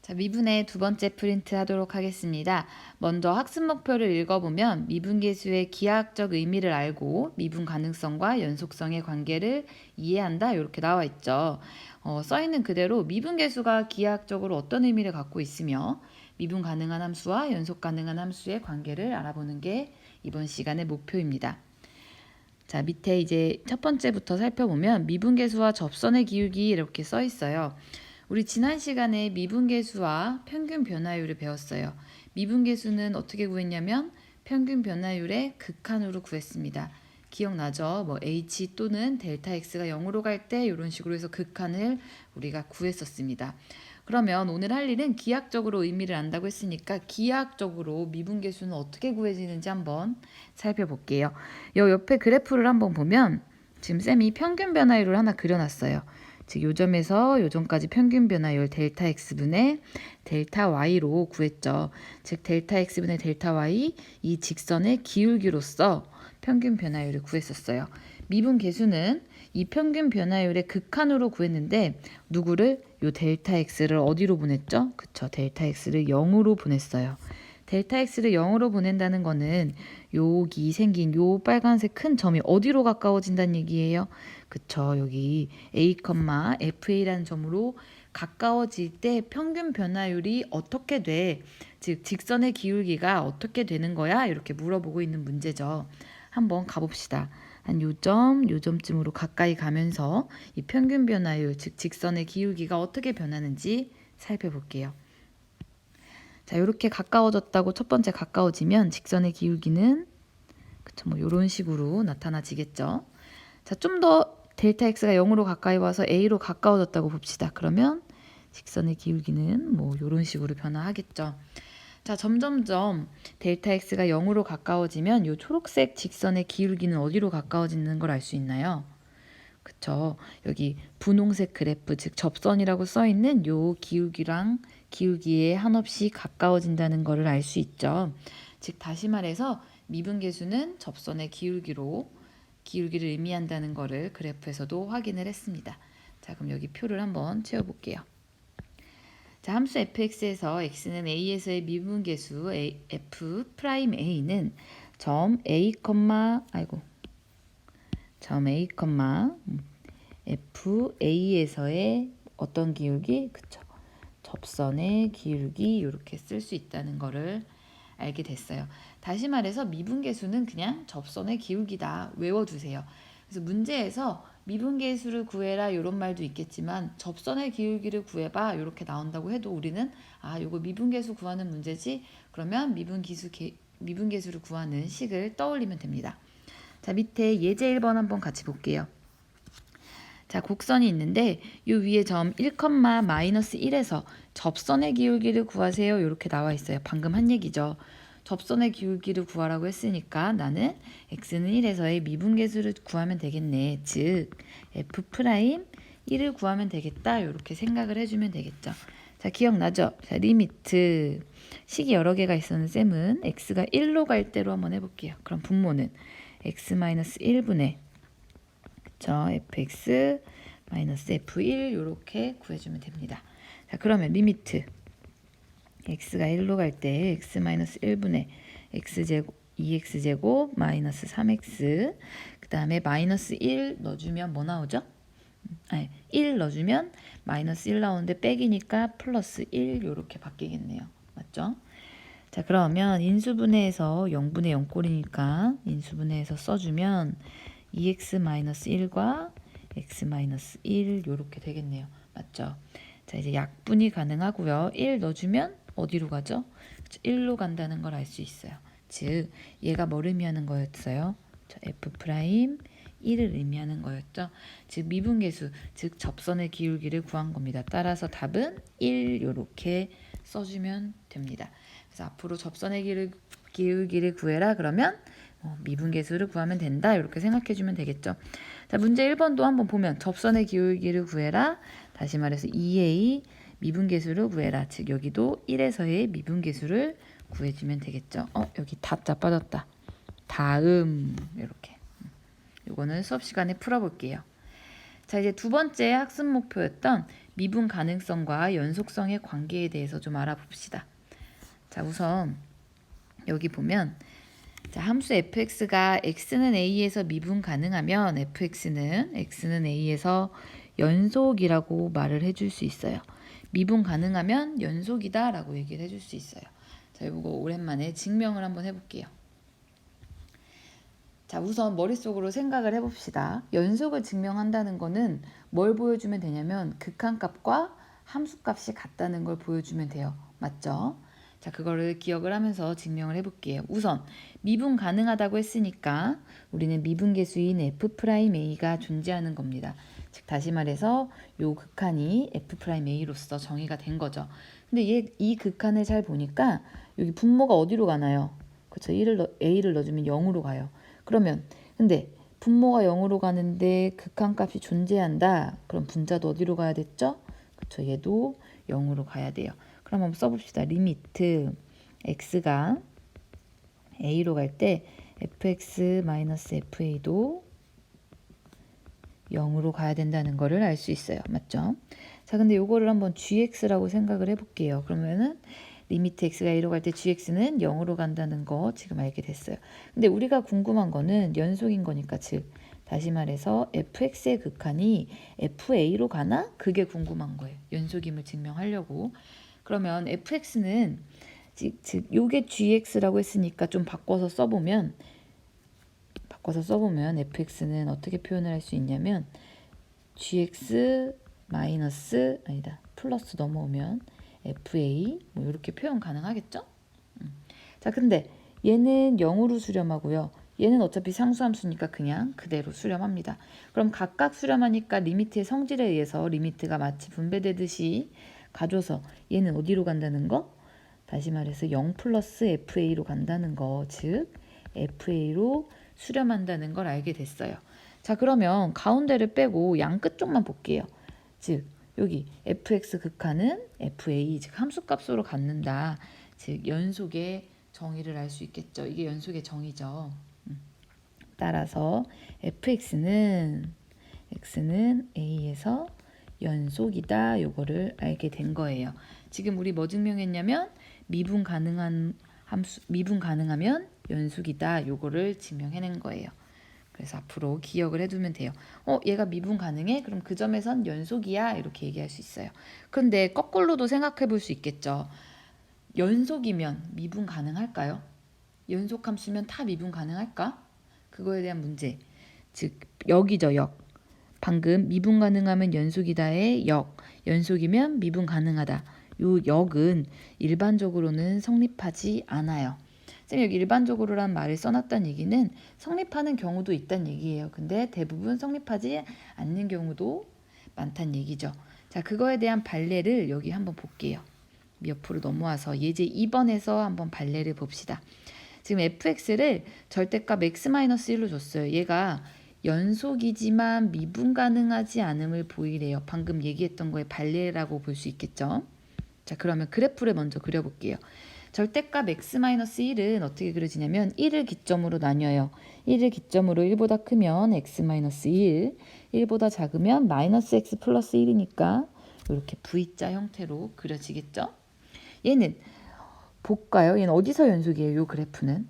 자, 미분의 두 번째 프린트 하도록 하겠습니다. 먼저 학습 목표를 읽어보면 미분계수의 기하학적 의미를 알고 미분 가능성과 연속성의 관계를 이해한다 이렇게 나와 있죠. 써있는 그대로 미분계수가 기하학적으로 어떤 의미를 갖고 있으며 미분 가능한 함수와 연속 가능한 함수의 관계를 알아보는 게 이번 시간의 목표입니다. 자, 밑에 이제 첫 번째부터 살펴보면 미분계수와 접선의 기울기 이렇게 써 있어요. 우리 지난 시간에 미분계수와 평균 변화율을 배웠어요. 미분계수는 어떻게 구했냐면 평균 변화율의 극한으로 구했습니다. 기억나죠? 뭐 h 또는 델타 x가 0으로 갈 때 이런 식으로 해서 극한을 우리가 구했었습니다. 그러면 오늘 할 일은 기하학적으로 의미를 안다고 했으니까 기하학적으로 미분계수는 어떻게 구해지는지 한번 살펴볼게요. 요 옆에 그래프를 한번 보면 지금 쌤이 평균 변화율을 하나 그려놨어요. 즉 요점에서 요점까지 평균 변화율 델타 x분의 델타 y로 구했죠. 즉 델타 x분의 델타 y 이 직선의 기울기로서 평균 변화율을 구했었어요. 미분 계수는 이 평균 변화율의 극한으로 구했는데 누구를? 요 델타 x를 어디로 보냈죠? 그쵸, 델타 x를 0으로 보냈어요. 델타 x를 0으로 보낸다는 거는 여기 생긴 요 빨간색 큰 점이 어디로 가까워진다는 얘기예요? 그쵸, 여기 a, fa라는 점으로 가까워질 때 평균 변화율이 어떻게 돼? 즉 직선의 기울기가 어떻게 되는 거야? 이렇게 물어보고 있는 문제죠. 한번 가봅시다. 한 요점쯤으로 가까이 가면서 이 평균 변화율, 즉 직선의 기울기가 어떻게 변하는지 살펴볼게요. 자, 이렇게 가까워졌다고 첫 번째 가까워지면 직선의 기울기는 그쵸, 뭐 이런 식으로 나타나지겠죠. 자, 좀 더 델타 x가 0으로 가까이 와서 a로 가까워졌다고 봅시다. 그러면 직선의 기울기는 뭐 이런 식으로 변화하겠죠. 자, 점점점 델타 x가 0으로 가까워지면 이 초록색 직선의 기울기는 어디로 가까워지는 걸 알 수 있나요? 그쵸. 여기 분홍색 그래프, 즉 접선이라고 써 있는 요 기울기랑 기울기에 한없이 가까워진다는 것을 알 수 있죠. 즉 다시 말해서 미분계수는 접선의 기울기를 의미한다는 것을 그래프에서도 확인을 했습니다. 자, 그럼 여기 표를 한번 채워볼게요. 자, 함수 fx에서 x는 a에서의 미분계수 f'a는 점 a, fa에서의 어떤 기울기? 그쵸. 접선의 기울기 이렇게 쓸 수 있다는 거를 알게 됐어요. 다시 말해서 미분계수는 그냥 접선의 기울기다. 외워두세요. 그래서 문제에서 미분계수를 구해라 이런 말도 있겠지만 접선의 기울기를 구해봐 이렇게 나온다고 해도 우리는 요거 미분계수 구하는 문제지 그러면 미분계수를 구하는 식을 떠올리면 됩니다. 자, 밑에 예제 1번 한번 같이 볼게요. 자, 곡선이 있는데 이 위에 점 1, 마이너스 1에서 접선의 기울기를 구하세요 이렇게 나와 있어요. 방금 한 얘기죠. 접선의 기울기를 구하라고 했으니까 나는 x는 1에서의 미분계수를 구하면 되겠네. 즉 f' 1을 구하면 되겠다. 이렇게 생각을 해주면 되겠죠. 자, 기억나죠? 자, 리미트 식이 여러 개가 있었는 쌤은 x가 1로 갈 때로 한번 해볼게요. 그럼 분모는 x-1분의 fx f1 이렇게 구해주면 됩니다. 자, 그러면 리미트 x가 1로 갈 때 x-1분의 x제곱 2x제곱 마이너스 3x 그 다음에 마이너스 1 넣어주면 뭐 나오죠? 1 넣어주면 마이너스 1 나오는데 빼기니까 플러스 1 이렇게 바뀌겠네요. 맞죠? 자, 그러면 인수분해에서 0분의 0꼴이니까 인수분해에서 써주면 2x-1과 x-1 이렇게 되겠네요. 맞죠? 자, 이제 약분이 가능하고요. 1 넣어주면 어디로 가죠? 1로 간다는 걸 알 수 있어요. 즉 얘가 뭘 의미하는 거였어요? f' 1을 의미하는 거였죠. 즉 미분계수, 즉 접선의 기울기를 구한 겁니다. 따라서 답은 1 이렇게 써주면 됩니다. 그래서 앞으로 접선의 기울기를 구해라 그러면 미분계수를 구하면 된다 이렇게 생각해주면 되겠죠. 자, 문제 1번도 한번 보면 접선의 기울기를 구해라. 다시 말해서 2a 미분계수를 구해라. 즉 여기도 1에서의 미분계수를 구해주면 되겠죠. 여기 다자 빠졌다. 다음 이렇게. 이거는 수업 시간에 풀어볼게요. 자, 이제 두 번째 학습 목표였던 미분 가능성과 연속성의 관계에 대해서 좀 알아봅시다. 자, 우선 여기 보면 자, 함수 fx가 x는 a에서 미분 가능하면 x는 a에서 연속이라고 말을 해줄 수 있어요. 미분 가능하면 연속이다 라고 얘기를 해줄 수 있어요. 자, 이거 오랜만에 증명을 한번 해볼게요. 자, 우선 머릿속으로 생각을 해봅시다. 연속을 증명한다는 거는 뭘 보여주면 되냐면 극한값과 함수값이 같다는 걸 보여주면 돼요. 맞죠? 자, 그거를 기억을 하면서 증명을 해볼게요. 우선 미분 가능하다고 했으니까 우리는 미분계수인 f'a가 존재하는 겁니다. 즉 다시 말해서 요 극한이 f'a로서 정의가 된 거죠. 근데 이 극한을 잘 보니까 여기 분모가 어디로 가나요? 그렇죠. a를 넣어주면 0으로 가요. 그러면 근데 분모가 0으로 가는데 극한값이 존재한다. 그럼 분자도 어디로 가야 됐죠? 그렇죠. 얘도 0으로 가야 돼요. 그럼 한번 써봅시다. 리미트 x가 a로 갈 때 fx-fa도 0으로 가야 된다는 거를 알 수 있어요. 맞죠? 자, 근데 요거를 한번 gx라고 생각을 해볼게요. 그러면은 리미트 x가 a로 갈 때 gx는 0으로 간다는 거 지금 알게 됐어요. 근데 우리가 궁금한 거는 연속인 거니까, 즉 다시 말해서 fx의 극한이 fa로 가나? 그게 궁금한 거예요. 연속임을 증명하려고. 그러면 fx는 즉 요게 gx라고 했으니까 좀 바꿔서 써보면 fx는 어떻게 표현을 할 수 있냐면 gx 마이너스 아니다 플러스 넘어오면 fa 뭐 이렇게 표현 가능하겠죠? 자, 근데 얘는 0으로 수렴하고요. 얘는 어차피 상수함수니까 그냥 그대로 수렴합니다. 그럼 각각 수렴하니까 리미트의 성질에 의해서 리미트가 마치 분배되듯이 가줘서 얘는 어디로 간다는 거? 다시 말해서 0 플러스 fa로 간다는 거, 즉 fa로 수렴한다는 걸 알게 됐어요. 자, 그러면 가운데를 빼고 양 끝쪽만 볼게요. 즉 여기 fx 극한은 fa, 즉 함수값으로 갖는다. 즉 연속의 정의를 알 수 있겠죠. 이게 연속의 정의죠. 따라서 fx는 a에서 연속이다. 요거를 알게 된 거예요. 지금 우리 뭐 증명했냐면 미분 가능하면 연속이다. 요거를 증명해낸 거예요. 그래서 앞으로 기억을 해두면 돼요. 얘가 미분 가능해? 그럼 그 점에선 연속이야. 이렇게 얘기할 수 있어요. 그런데 거꾸로도 생각해 볼 수 있겠죠. 연속이면 미분 가능할까요? 연속함수면 다 미분 가능할까? 그거에 대한 문제. 즉 역이죠, 역. 방금 미분 가능하면 연속이다의 역. 연속이면 미분 가능하다. 요 역은 일반적으로는 성립하지 않아요. 쌤 여기 일반적으로란 말을 써놨다는 얘기는 성립하는 경우도 있다는 얘기예요. 근데 대부분 성립하지 않는 경우도 많다는 얘기죠. 자, 그거에 대한 발례를 여기 한번 볼게요. 옆으로 넘어와서 예제 2번에서 한번 발례를 봅시다. 지금 fx를 절대값 x-1로 줬어요. 얘가 연속이지만 미분 가능하지 않음을 보이래요. 방금 얘기했던 거의 발례라고 볼 수 있겠죠. 자, 그러면 그래프를 먼저 그려볼게요. 절대값 x-1은 어떻게 그려지냐면 1을 기점으로 나뉘어요. 1을 기점으로 1보다 크면 x-1, 1보다 작으면 마이너스 x 플러스 1이니까 이렇게 V자 형태로 그려지겠죠. 얘는 볼까요? 얘는 어디서 연속이에요? 이 그래프는.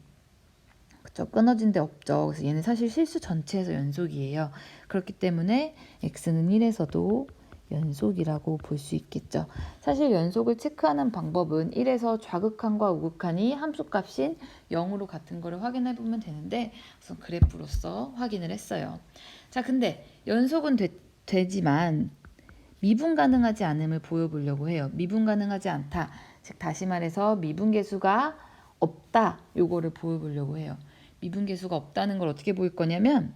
그쵸? 끊어진 데 없죠. 그래서 얘는 사실 실수 전체에서 연속이에요. 그렇기 때문에 x는 1에서도 연속이라고 볼 수 있겠죠. 사실 연속을 체크하는 방법은 1에서 좌극한과 우극한이 함수값인 0으로 같은 거를 확인해 보면 되는데 우선 그래프로서 확인을 했어요. 자, 근데 연속은 되지만 미분 가능하지 않음을 보여보려고 해요. 미분 가능하지 않다. 즉 다시 말해서 미분계수가 없다. 요거를 보여보려고 해요. 미분계수가 없다는 걸 어떻게 보일 거냐면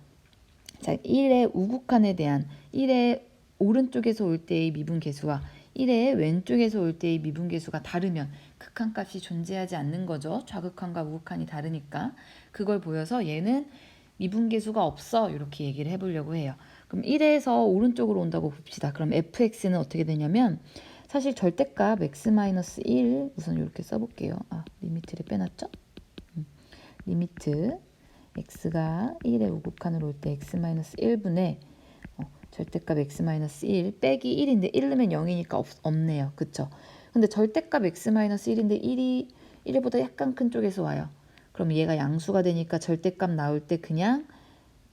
자, 1의 우극한에 대한 1의 오른쪽에서 올 때의 미분계수와 1의 왼쪽에서 올 때의 미분계수가 다르면 극한값이 존재하지 않는 거죠. 좌극한과 우극한이 다르니까. 그걸 보여서 얘는 미분계수가 없어. 이렇게 얘기를 해보려고 해요. 그럼 1에서 오른쪽으로 온다고 봅시다. 그럼 fx는 어떻게 되냐면 사실 절대값 x-1 우선 이렇게 써볼게요. 리미트를 빼놨죠? 리미트 x가 1의 우극한으로 올 때 x-1분의 절대값 x-1 빼기 1인데 1 넣으면 0이니까 없네요. 그쵸? 근데 절대값 x-1인데 1보다 약간 큰 쪽에서 와요. 그럼 얘가 양수가 되니까 절대값 나올 때 그냥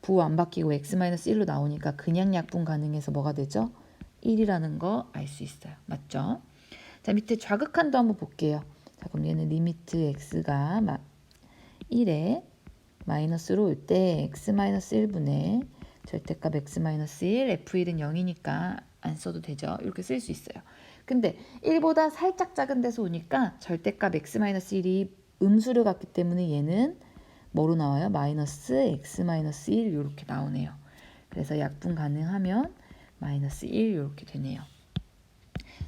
부호 안 바뀌고 x-1로 나오니까 그냥 약분 가능해서 뭐가 되죠? 1이라는 거 알 수 있어요. 맞죠? 자, 밑에 좌극한도 한번 볼게요. 자, 그럼 얘는 리미트 x가 1에 마이너스로 올 때 x-1분의 절대값 x-1 f1은 0이니까 안 써도 되죠. 이렇게 쓸 수 있어요. 근데 1보다 살짝 작은 데서 오니까 절대값 x-1이 음수를 갖기 때문에 얘는 뭐로 나와요? 마이너스 x-1 이렇게 나오네요. 그래서 약분 가능하면 마이너스 1 이렇게 되네요.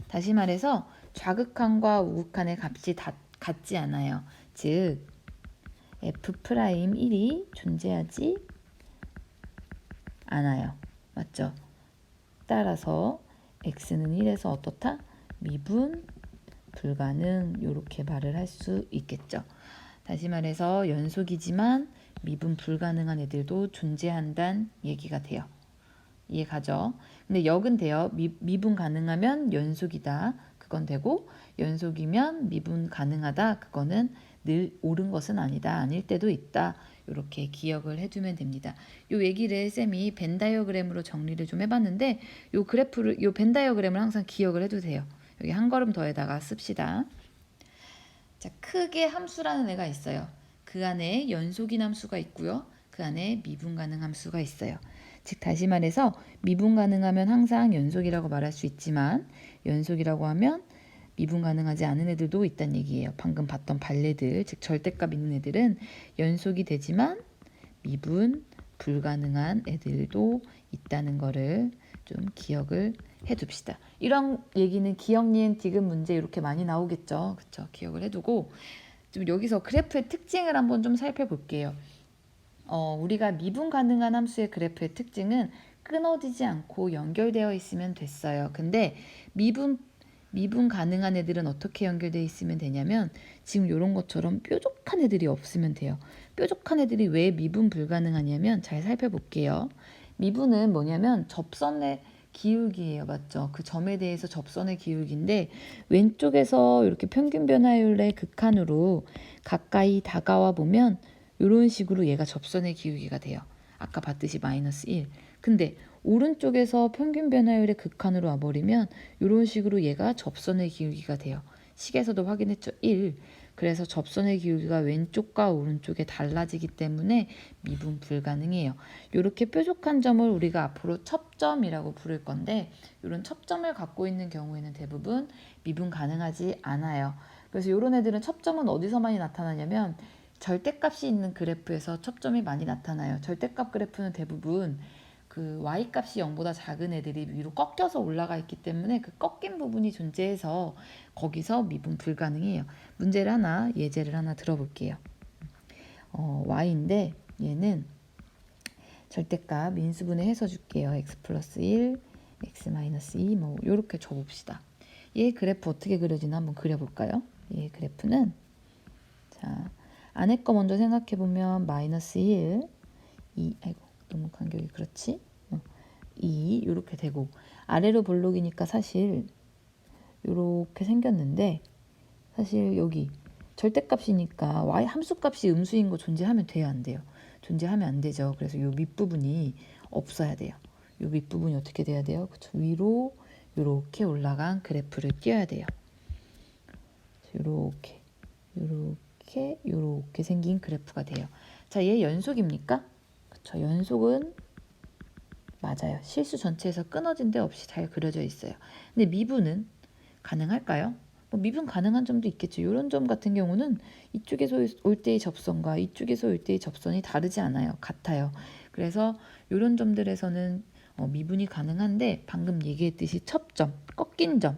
다시 말해서 좌극한과 우극한의 값이 다 같지 않아요. 즉 f'1이 존재하지 않아요. 맞죠? 따라서 x는 1에서 어떻다? 미분, 불가능 이렇게 말을 할 수 있겠죠. 다시 말해서 연속이지만 미분 불가능한 애들도 존재한다는 얘기가 돼요. 이해가죠? 근데 역은 돼요. 미분 가능하면 연속이다. 그건 되고 연속이면 미분 가능하다. 그거는 늘 옳은 것은 아니다. 아닐 때도 있다. 이렇게 기억을 해두면 됩니다. 요 얘기를 쌤이 벤 다이어그램으로 정리를 좀 해봤는데 요 그래프를 요 벤 다이어그램을 항상 기억을 해두세요. 여기 한 걸음 더에다가 씁시다. 자, 크게 함수라는 애가 있어요. 그 안에 연속인 함수가 있고요. 그 안에 미분 가능 함수가 있어요. 즉 다시 말해서 미분 가능하면 항상 연속이라고 말할 수 있지만 연속이라고 하면 미분 가능하지 않은 애들도 있다는 얘기예요. 방금 봤던 발레들, 즉 절대값 있는 애들은 연속이 되지만 미분 불가능한 애들도 있다는 거를 좀 기억을 해둡시다. 이런 얘기는 기억, 니은, 디귿 문제 이렇게 많이 나오겠죠. 그렇죠? 기억을 해두고 좀 여기서 그래프의 특징을 한번 좀 살펴볼게요. 우리가 미분 가능한 함수의 그래프의 특징은 끊어지지 않고 연결되어 있으면 됐어요. 근데 미분 가능한 애들은 어떻게 연결되어 있으면 되냐면 지금 이런 것처럼 뾰족한 애들이 없으면 돼요. 뾰족한 애들이 왜 미분 불가능하냐면 잘 살펴볼게요. 미분은 뭐냐면 접선의 기울기예요. 맞죠? 그 점에 대해서 접선의 기울기인데 왼쪽에서 이렇게 평균 변화율의 극한으로 가까이 다가와 보면 이런 식으로 얘가 접선의 기울기가 돼요. 아까 봤듯이 마이너스 1. 근데 오른쪽에서 평균 변화율의 극한으로 와버리면 이런 식으로 얘가 접선의 기울기가 돼요. 식에서도 확인했죠. 1. 그래서 접선의 기울기가 왼쪽과 오른쪽에 달라지기 때문에 미분 불가능해요. 이렇게 뾰족한 점을 우리가 앞으로 첩점이라고 부를 건데 이런 첩점을 갖고 있는 경우에는 대부분 미분 가능하지 않아요. 그래서 이런 애들은 첩점은 어디서 많이 나타나냐면 절대값이 있는 그래프에서 첩점이 많이 나타나요. 절대값 그래프는 대부분 그 y값이 0보다 작은 애들이 위로 꺾여서 올라가 있기 때문에 그 꺾인 부분이 존재해서 거기서 미분 불가능해요. 문제를 하나, 예제를 하나 들어볼게요. y인데 얘는 절대값 인수분해 해서 줄게요. x 플러스 1, x 마이너스 2 뭐 이렇게 줘봅시다. 얘 그래프 어떻게 그려지나 한번 그려볼까요? 얘 그래프는 자 안에 거 먼저 생각해보면 마이너스 1, 2, 아이고 너무 간격이 그렇지? 2 이렇게 되고 아래로 볼록이니까 사실 이렇게 생겼는데 사실 여기 절대값이니까 y 함수값이 음수인 거 존재하면 돼요, 안 돼요? 존재하면 안 되죠. 그래서 이 밑부분이 없어야 돼요. 이 밑부분이 어떻게 돼야 돼요? 그쵸? 위로 이렇게 올라간 그래프를 띄어야 돼요. 이렇게 생긴 그래프가 돼요. 자, 얘 연속입니까? 그쵸? 연속은 맞아요. 실수 전체에서 끊어진 데 없이 잘 그려져 있어요. 근데 미분은 가능할까요? 뭐 미분 가능한 점도 있겠죠. 이런 점 같은 경우는 이쪽에서 올 때의 접선과 이쪽에서 올 때의 접선이 다르지 않아요. 같아요. 그래서 이런 점들에서는 미분이 가능한데 방금 얘기했듯이 첩점, 꺾인 점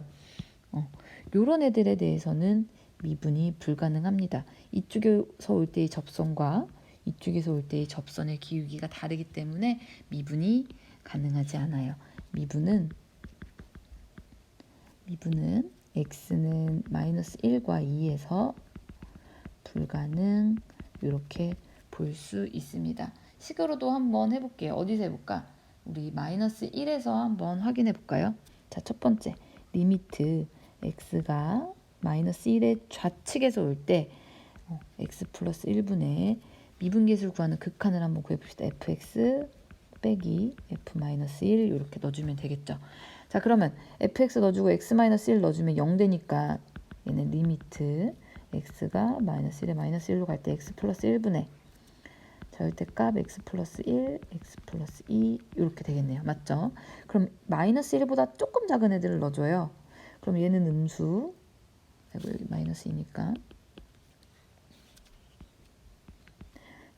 이런 애들에 대해서는 미분이 불가능합니다. 이쪽에서 올 때의 접선과 이쪽에서 올 때의 접선의 기울기가 다르기 때문에 미분이 가능하지 않아요. 미분은 x는 마이너스 1과 2에서 불가능 이렇게 볼 수 있습니다. 식으로도 한번 해볼게요. 어디서 해볼까? 우리 마이너스 1에서 한번 확인해 볼까요? 자, 첫 번째 리미트 x가 마이너스 1의 좌측에서 올 때 x 플러스 1분의 미분계수를 구하는 극한을 한번 구해봅시다. fx 빼기 f 마이너스 1 이렇게 넣어주면 되겠죠. 자, 그러면 fx 넣어주고 x 마이너스 1 넣어주면 0 되니까 얘는 리미트 x가 마이너스 1에 마이너스 1로 갈 때 x 플러스 1분의 절대값 x 플러스 1, x 플러스 2 이렇게 되겠네요. 맞죠? 그럼 마이너스 1보다 조금 작은 애들을 넣어줘요. 그럼 얘는 음수, 여기 마이너스 2니까.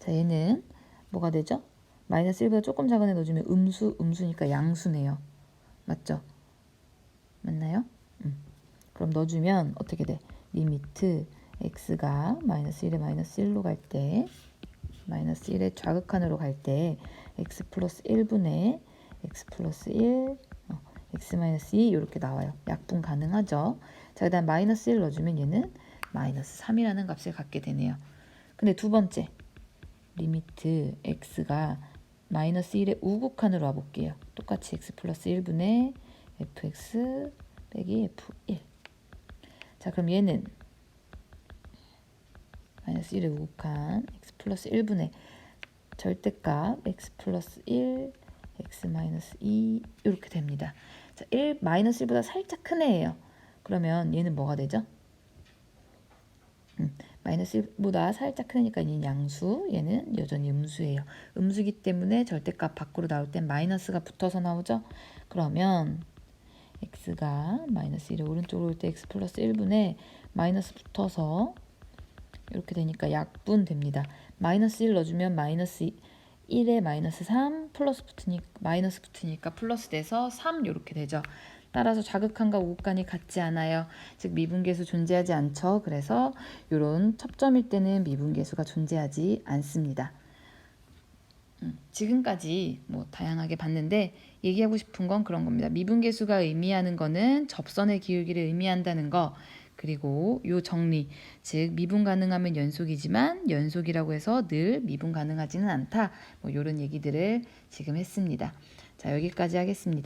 자, 얘는 뭐가 되죠? 마이너스 1보다 조금 작은 애 넣어주면 음수니까 양수네요. 맞죠? 맞나요? 그럼 넣어주면 어떻게 돼? 리미트 x가 마이너스 1에 마이너스 1로 갈 때 마이너스 1의 좌극한으로 갈 때 x 플러스 1분의 x 플러스 1 x 마이너스 2 이렇게 나와요. 약분 가능하죠. 자, 그 다음 마이너스 1 넣어주면 얘는 마이너스 3이라는 값을 갖게 되네요. 근데 두 번째 리미트 x가 마이너스 1의 우극한으로 와볼게요. 똑같이 x 플러스 1분의 fx 빼기 f1. 자, 그럼 얘는 마이너스 1의 우극한 x 플러스 1분의 절대값 x 플러스 1 x 마이너스 2 이렇게 됩니다. 자, 1 마이너스 1보다 살짝 큰 애예요. 그러면 얘는 뭐가 되죠? 마이너스 1보다 살짝 크니까 얘는 양수, 얘는 여전히 음수예요. 음수기 때문에 절대값 밖으로 나올 땐 마이너스가 붙어서 나오죠. 그러면 x가 마이너스 1의 오른쪽으로 올 때 x 플러스 1분의 마이너스 붙어서 이렇게 되니까 약분 됩니다. 마이너스 1 넣어주면 마이너스 1에 마이너스 3 플러스 붙으니까 마이너스 붙으니까 플러스 돼서 3 이렇게 되죠. 따라서 좌극한과 우극한이 같지 않아요. 즉 미분계수 존재하지 않죠. 그래서 이런 첩점일 때는 미분계수가 존재하지 않습니다. 지금까지 뭐 다양하게 봤는데 얘기하고 싶은 건 그런 겁니다. 미분계수가 의미하는 거는 접선의 기울기를 의미한다는 거, 그리고 요 정리, 즉 미분 가능하면 연속이지만 연속이라고 해서 늘 미분 가능하지는 않다. 뭐 이런 얘기들을 지금 했습니다. 자, 여기까지 하겠습니다.